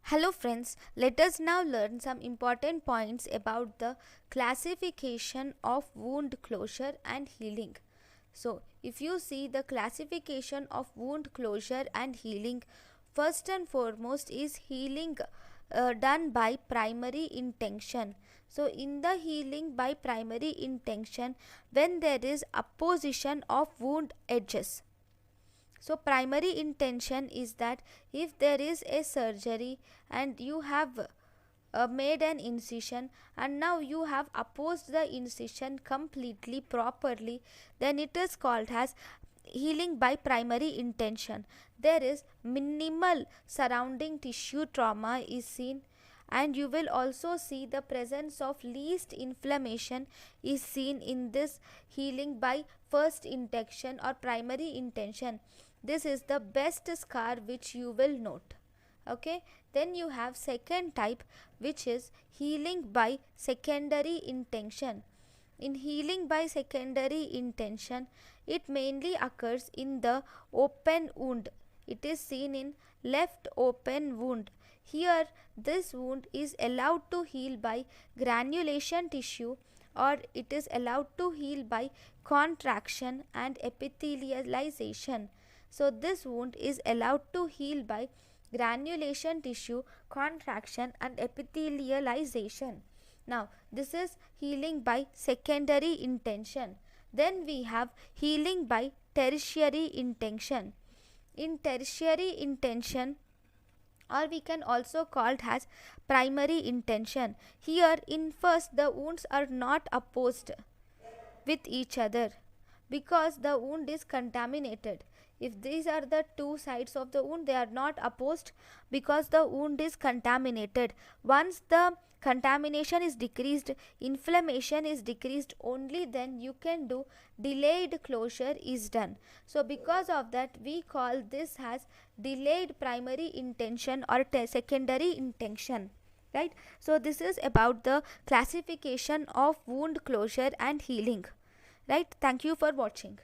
Hello friends, let us now learn some important points about the classification of wound closure and healing. So, if you see the classification of wound closure and healing, first and foremost is healing done by primary intention. So, in the healing by primary intention, when there is apposition of wound edges. So primary intention is that if there is a surgery and you have made an incision and now you have opposed the incision completely properly, then it is called as healing by primary intention. There is minimal surrounding tissue trauma is seen, and you will also see the presence of least inflammation is seen in this healing by first intention or primary intention. This is the best scar which you will note. Okay, then you have second type, which is healing by secondary intention. In healing by secondary intention, it mainly occurs in the open wound. It is seen in left open wound. Here this wound is allowed to heal by granulation tissue, or it is allowed to heal by contraction and epithelialization. So this wound is allowed to heal by granulation tissue, contraction and epithelialization. Now this is healing by secondary intention. Then we have healing by tertiary intention. In tertiary intention, or we can also call it as primary intention, here in first the wounds are not opposed with each other because the wound is contaminated. If these are the two sides of the wound, they are not opposed because the wound is contaminated. Once the contamination is decreased, inflammation is decreased, only then you can do delayed closure is done. So because of that, we call this as delayed primary intention or secondary intention. Right? So this is about the classification of wound closure and healing. Right? Thank you for watching.